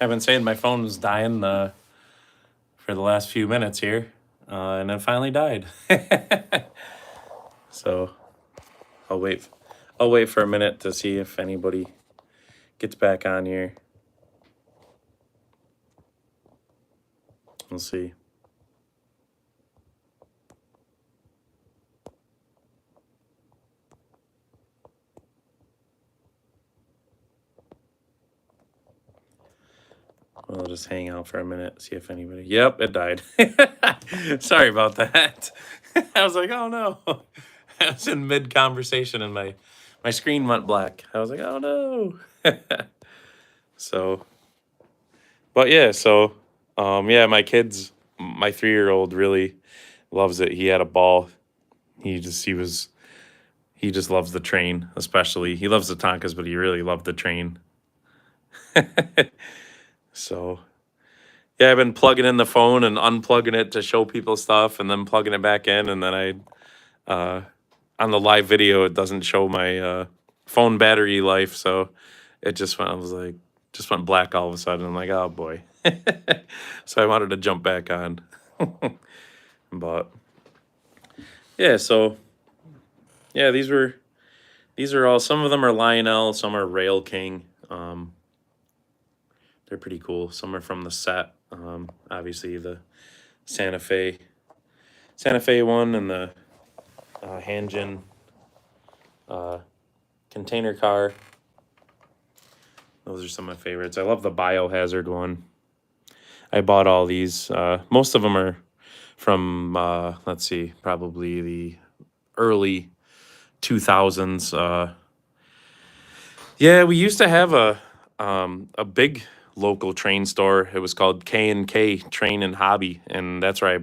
I've been saying my phone was dying for the last few minutes here, and it finally died. So I'll wait. I'll wait for a minute to see if anybody gets back on here. We'll see. I'll just hang out for a minute, see if anybody. Yep, it died. Sorry about that. I was like, oh no. I was in mid conversation and my screen went black. I was like, oh no. So, but yeah, so yeah, my 3-year-old really loves it. He had a ball. He just loves the train, especially. He loves the Tonkas, but he really loved the train. So yeah, I've been plugging in the phone and unplugging it to show people stuff, and then plugging it back in, and then on the live video it doesn't show my phone battery life, so it just went. I was like, just went black all of a sudden. I'm like, oh boy. So I wanted to jump back on, but yeah. So yeah, these are all. Some of them are Lionel, some are Rail King. They're pretty cool. Some are from the set. Obviously the Santa Fe one, and the Hanjin container car. Those are some of my favorites. I love the Biohazard one. I bought all these. Most of them are from, let's see, probably the early 2000s. Yeah, we used to have a big local train store. It was called K&K Train and Hobby, and that's where I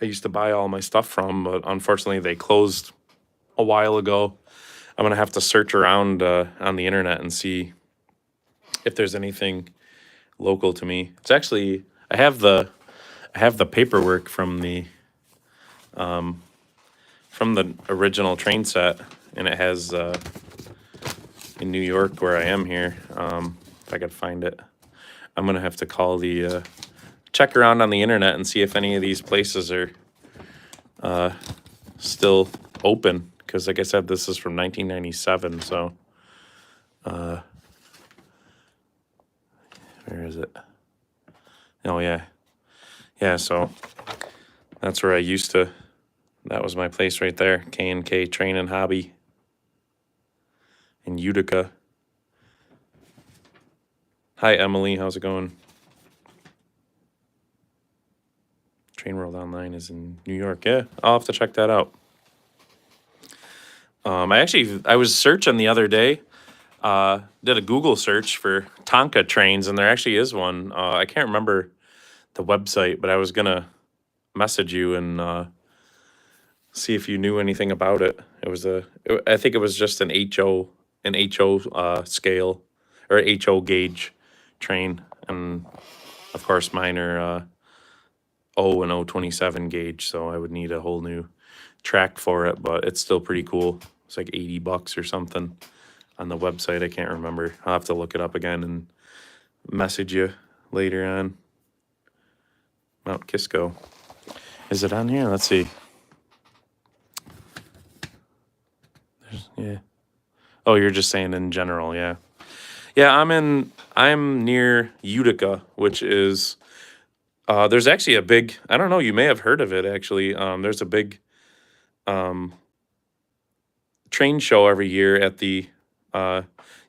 used to buy all my stuff from, but unfortunately they closed a while ago. I'm gonna have to search around on the internet and see if there's anything local to me. It's actually I have the paperwork from the original train set, and it has in New York where I am here. If I could find it, I'm gonna have to call the check around on the internet and see if any of these places are still open. Because, like I said, this is from 1997. So, where is it? Oh yeah, yeah. So that's where I used to. That was my place right there. K&K Train and Hobby in Utica. Hi Emily, how's it going? Train World Online is in New York. Yeah, I'll have to check that out. I was searching the other day. Did a Google search for Tonka trains, and there actually is one. I can't remember the website, but I was gonna message you and see if you knew anything about it. I think it was just an HO scale or HO gauge train, and of course mine are O and O27 gauge, so I would need a whole new track for it, but it's still pretty cool. It's like $80 or something on the website. I can't remember. I'll have to look it up again and message you later on. Mount Kisco. Is it on here? Let's see. Yeah. Oh, you're just saying in general, yeah. Yeah, I'm near Utica, which is there's actually a big, I don't know, you may have heard of it actually. There's a big train show every year at the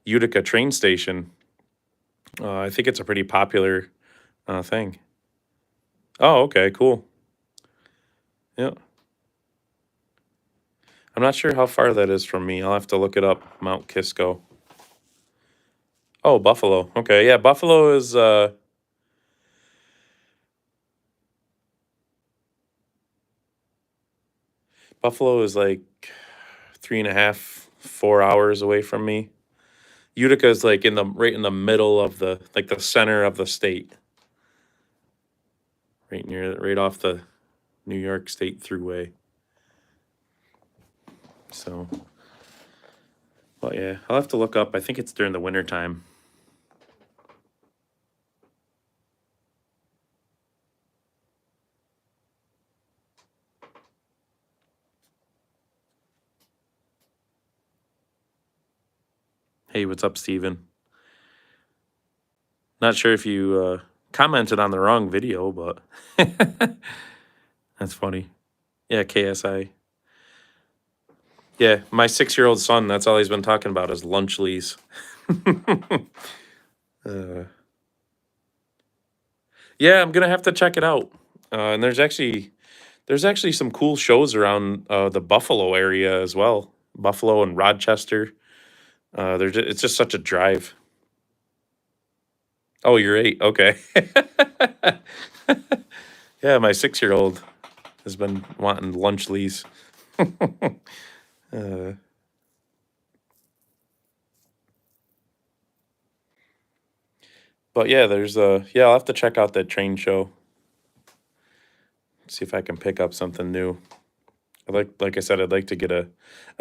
Utica train station. I think it's a pretty popular thing. Oh, okay, cool. Yeah. I'm not sure how far that is from me. I'll have to look it up. Mount Kisco. Oh, Buffalo. Okay, yeah, Buffalo is like 3.5, 4 hours away from me. Utica is like right in the middle of the center of the state. Right off the New York State Thruway. So, but yeah, I'll have to look up. I think it's during the winter time. Hey, what's up, Steven? Not sure if you commented on the wrong video, but that's funny. Yeah, KSI. Yeah, my 6-year-old son, that's all he's been talking about is lunchlies. uh, yeah, I'm gonna have to check it out. And there's actually some cool shows around the Buffalo area as well. Buffalo and Rochester. It's just such a drive. Oh, you're 8. Okay. Yeah, my 6-year-old has been wanting lunchlies. uh, but yeah, I'll have to check out that train show. See if I can pick up something new. Like I said, I'd like to get a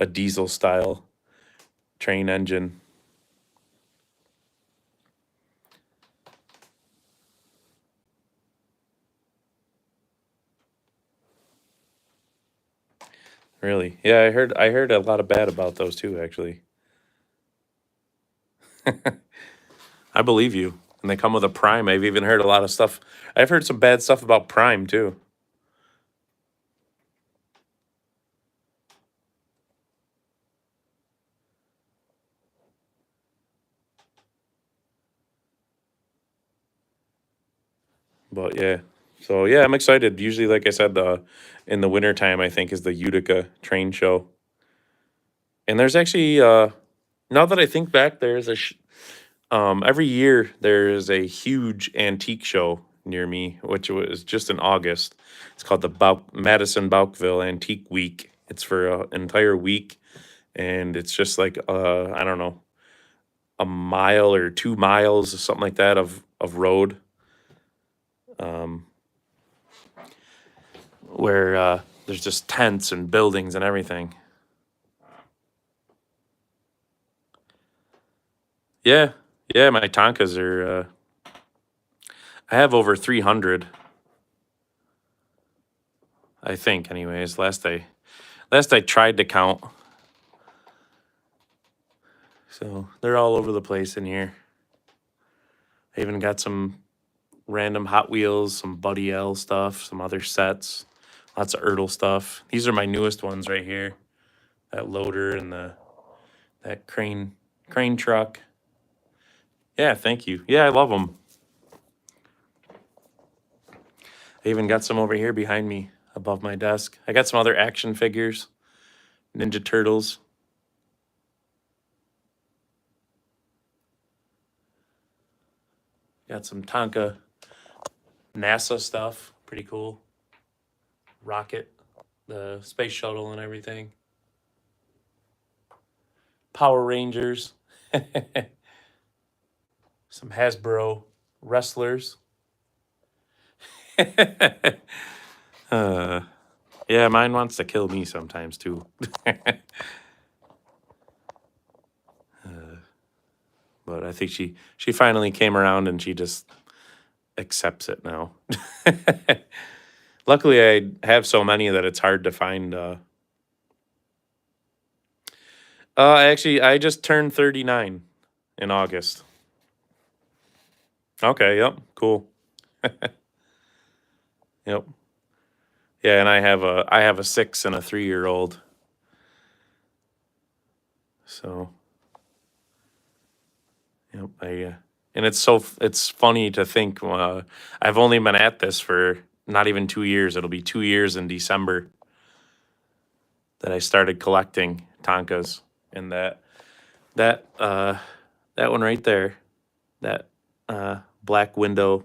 diesel style train engine. Really? Yeah, I heard a lot of bad about those too, actually. I believe you. And they come with a Prime. I've even heard a lot of stuff. I've heard some bad stuff about Prime too. But yeah. So yeah, I'm excited. Usually, like I said, in the wintertime, I think is the Utica train show. And there's actually now that I think back, every year there's a huge antique show near me, which was just in August. It's called the Madison Boukville Antique Week. It's for an entire week, and it's just like I don't know, a mile or 2 miles or something like that of road, um, where there's just tents and buildings and everything. Yeah, yeah, my Tonkas are. I have over 300, I think. Anyways, last I tried to count. So they're all over the place in here. I even got some random Hot Wheels, some Buddy L stuff, some other sets, lots of Ertl stuff. These are my newest ones right here. That loader and that crane truck. Yeah, thank you. Yeah, I love them. I even got some over here behind me above my desk. I got some other action figures, Ninja Turtles. Got some Tonka NASA stuff, pretty cool. Rocket, the space shuttle and everything. Power Rangers. Some Hasbro wrestlers. Yeah, mine wants to kill me sometimes too. But I think she finally came around and she just accepts it now. Luckily, I have so many that it's hard to find. I just turned 39 in August. Okay, yep, cool. Yep. Yeah, and I have a 6 and a 3-year-old. So, yep, and it's funny to think I've only been at this for not even 2 years. It'll be 2 years in December that I started collecting Tonkas, and that one right there, that black window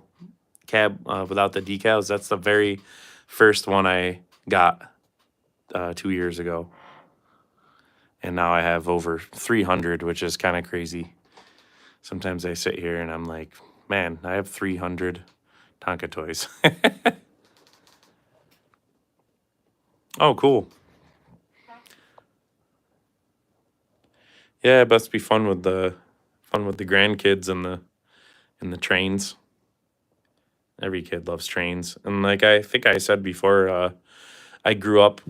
cab without the decals. That's the very first one I got 2 years ago, and now I have over 300, which is kind of crazy. Sometimes I sit here and I'm like, man, I have 300 Tonka toys. Oh, cool. Yeah, it must be fun with the grandkids and the trains. Every kid loves trains, and like I think I said before, I grew up,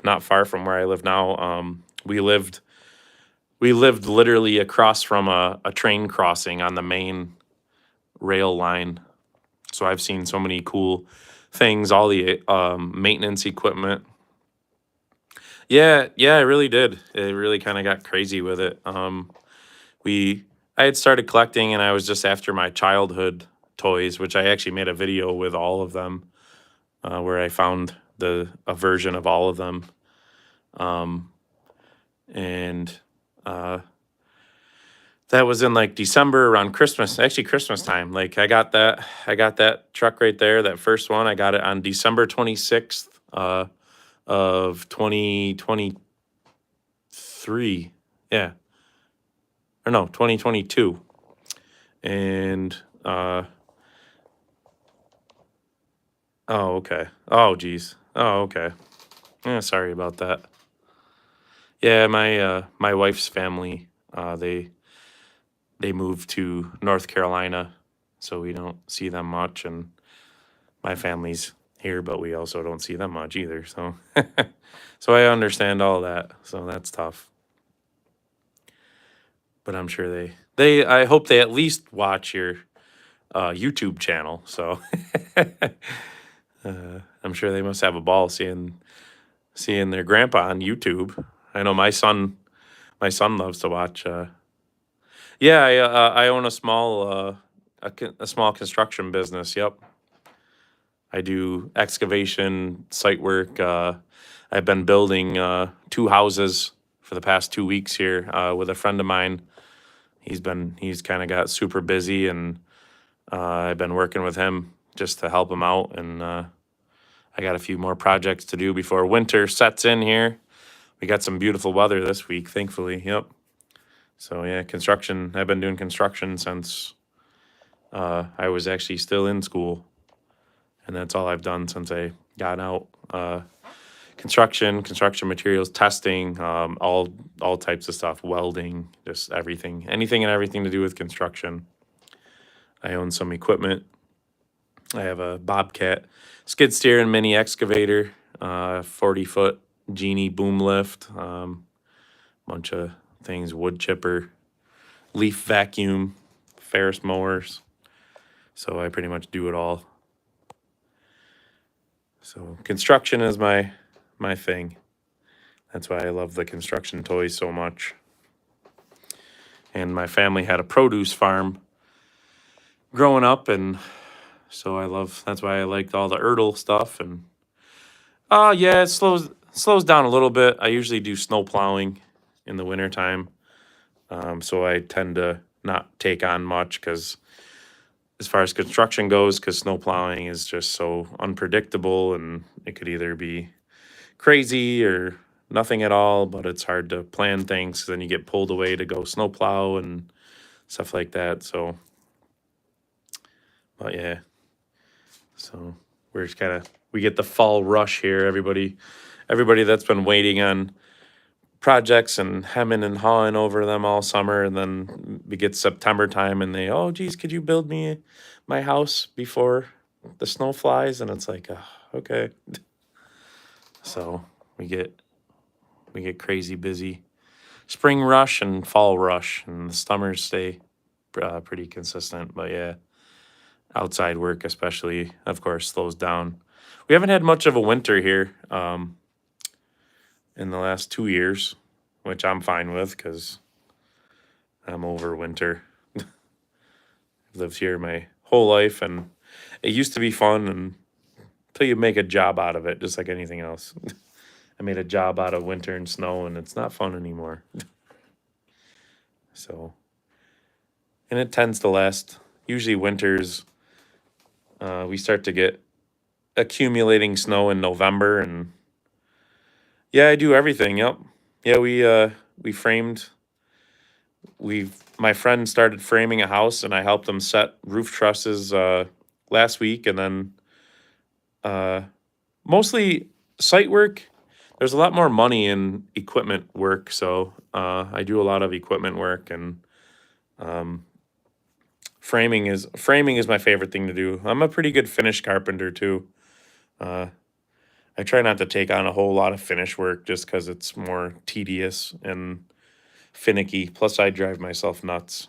not far from where I live now. We lived we lived literally across from a train crossing on the main rail line. So I've seen so many cool things, all the maintenance equipment. Yeah, I really did. It really kind of got crazy with it. We I had started collecting, and I was just after my childhood toys, which I actually made a video with all of them, where I found a version of all of them. Um, and uh, that was in like December around Christmas, actually Christmas time. Like I got that truck right there, that first one. I got it on December 26th of 2023. Yeah. Or no, 2022. And oh, okay. Oh, geez. Oh, okay. Yeah, sorry about that. Yeah, my wife's family, they moved to North Carolina, so we don't see them much, and my family's here, but we also don't see them much either. So, so I understand all that. So that's tough. But I'm sure I hope they at least watch your YouTube channel. So I'm sure they must have a ball seeing their grandpa on YouTube. I know my son loves to watch. Yeah, I own a a small construction business. Yep, I do excavation, site work. I've been building two houses for the past 2 weeks here with a friend of mine. He's kind of got super busy, and I've been working with him just to help him out. And I got a few more projects to do before winter sets in here. We got some beautiful weather this week, thankfully. Yep. So yeah, construction. I've been doing construction since I was actually still in school, and that's all I've done since I got out. Construction materials, testing, all types of stuff, welding, just everything, anything and everything to do with construction. I own some equipment. I have a Bobcat skid steer and mini excavator, 40-foot Genie boom lift, bunch of things, wood chipper, leaf vacuum, Ferris mowers. So I pretty much do it all. So construction is my thing. That's why I love the construction toys so much. And my family had a produce farm growing up, and so that's why I liked all the Ertl stuff. And yeah, it slows down a little bit. I usually do snow plowing in the wintertime. So I tend to not take on much because as far as construction goes, because snow plowing is just so unpredictable, and it could either be crazy or nothing at all, but it's hard to plan things 'cause then you get pulled away to go snowplow and stuff like that. So, but yeah, so we're just we get the fall rush here. Everybody that's been waiting on projects and hemming and hawing over them all summer, and then we get September time and oh geez, could you build me my house before the snow flies? And it's like, okay. So we get crazy busy. Spring rush and fall rush, and the summers stay pretty consistent. But yeah, outside work especially, of course, slows down. We haven't had much of a winter here in the last 2 years, which I'm fine with because I'm over winter. I've lived here my whole life, and it used to be fun until you make a job out of it, just like anything else. I made a job out of winter and snow, and it's not fun anymore. So, and it tends to last. Usually winters, we start to get accumulating snow in November, and yeah, I do everything. Yep. Yeah, we framed. My friend started framing a house, and I helped him set roof trusses last week, and then mostly site work. There's a lot more money in equipment work, so I do a lot of equipment work, and framing is my favorite thing to do. I'm a pretty good finish carpenter too. I try not to take on a whole lot of finish work just because it's more tedious, and finicky. Plus, I drive myself nuts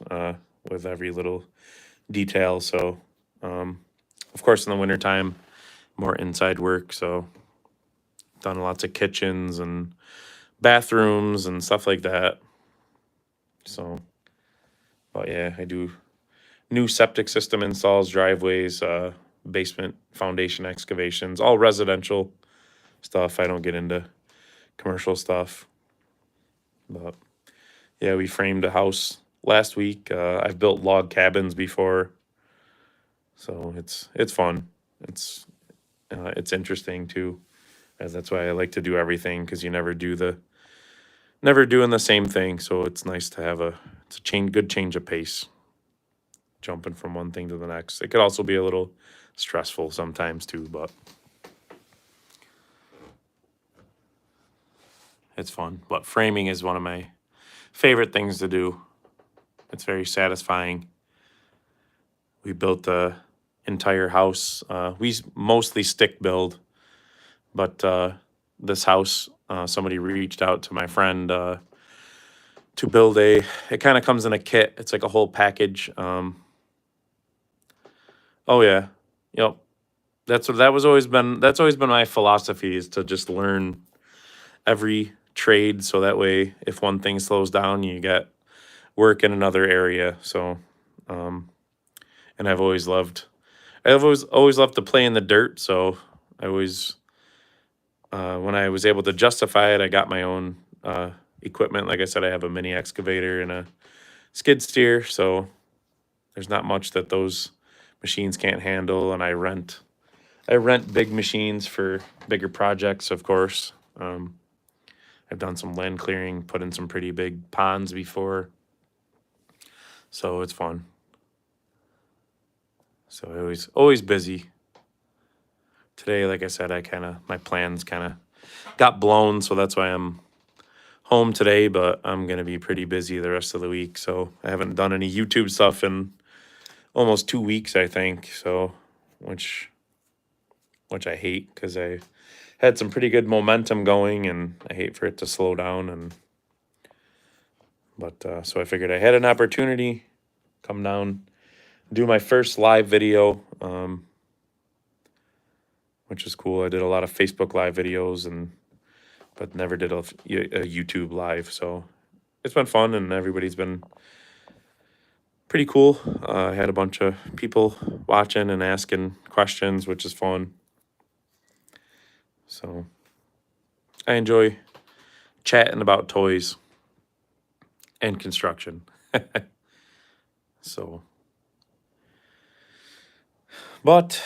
with every little detail. So, of course, in the wintertime, more inside work. So, done lots of kitchens and bathrooms and stuff like that. So, but yeah, I do new septic system installs, driveways, basement foundation excavations, all residential stuff. I don't get into commercial stuff. But yeah, we framed a house last week. I've built log cabins before, so it's fun. It's interesting too, as that's why I like to do everything because you never doing the same thing. So it's nice to have it's a good change of pace, jumping from one thing to the next. It could also be a little stressful sometimes too, but it's fun. But framing is one of my favorite things to do. It's very satisfying. We built the entire house. We mostly stick build, but this house, somebody reached out to my friend to build it kind of comes in a kit. It's like a whole package. Oh yeah, yep. That's always been my philosophy is to just learn every trade so that way if one thing slows down, you get work in another area. So, and I've always loved to play in the dirt. So I always, when I was able to justify it, I got my own equipment. Like I said, I have a mini excavator and a skid steer. So there's not much that those machines can't handle. And I rent big machines for bigger projects, of course. I've done some land clearing, put in some pretty big ponds before. So it's fun. So always busy. Today, like I said, my plans kind of got blown, so that's why I'm home today, but I'm going to be pretty busy the rest of the week. So I haven't done any YouTube stuff in almost 2 weeks, I think. So, which I hate because I had some pretty good momentum going and I hate for it to slow down. But so I figured I had an opportunity, come down, do my first live video, which is cool. I did a lot of Facebook live videos but never did a YouTube live. So it's been fun and everybody's been pretty cool. I had a bunch of people watching and asking questions, which is fun. So I enjoy chatting about toys and construction. So, but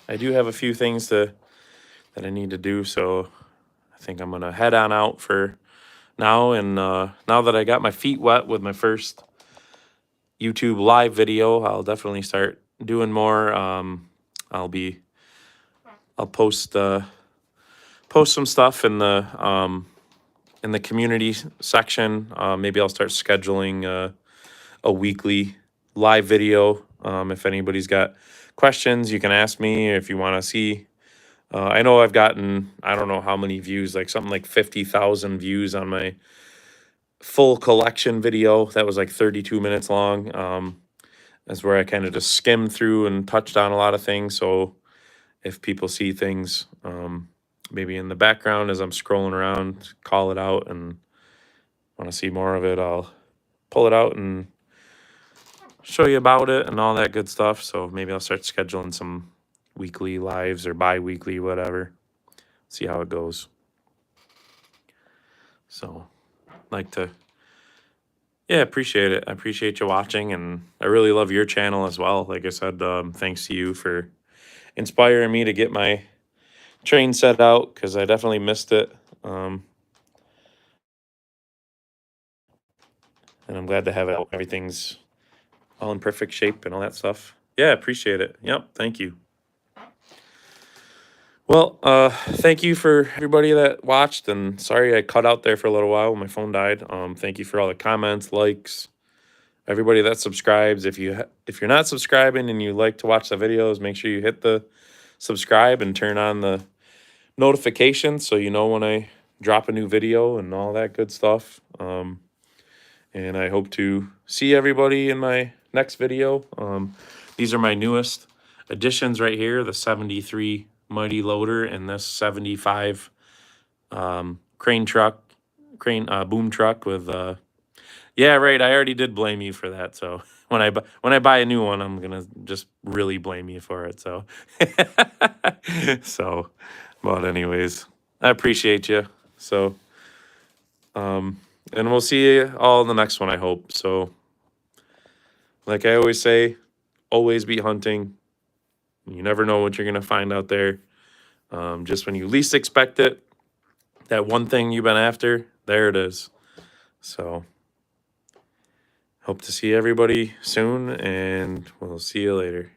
I do have a few things that I need to do. So I think I'm gonna head on out for now. And now that I got my feet wet with my first YouTube live video, I'll definitely start doing more. I'll post some stuff in the community section. Maybe I'll start scheduling a weekly live video. If anybody's got questions, you can ask me if you want to see. I know I've gotten, I don't know how many views, like something like 50,000 views on my full collection video. That was like 32 minutes long. That's where I kind of just skimmed through and touched on a lot of things. So if people see things, maybe in the background as I'm scrolling around, call it out and want to see more of it, I'll pull it out and show you about it and all that good stuff. So maybe I'll start scheduling some weekly lives or bi-weekly, whatever. See how it goes. So like to, yeah, appreciate it. I appreciate you watching and I really love your channel as well. Like I said, thanks to you for inspiring me to get my train set out because I definitely missed it. And I'm glad to have it. Everything's all in perfect shape and all that stuff. Yeah, appreciate it. Yep, thank you. Well, thank you for everybody that watched, and sorry I cut out there for a little while when my phone died. Thank you for all the comments, likes, everybody that subscribes. If you're not subscribing and you like to watch the videos, make sure you hit the subscribe and turn on the notifications so you know when I drop a new video and all that good stuff. And I hope to see everybody in my next video. These are my newest additions right here, the 73 Mighty Loader and this 75 crane boom truck with yeah, right, I already did blame you for that. So when I buy a new one, I'm gonna just really blame you for it. So so, but anyways, I appreciate you. So and we'll see you all in the next one, I hope. So like I always say, always be hunting. You never know what you're gonna find out there. Just when you least expect it, that one thing you've been after, there it is. So hope to see everybody soon, and we'll see you later.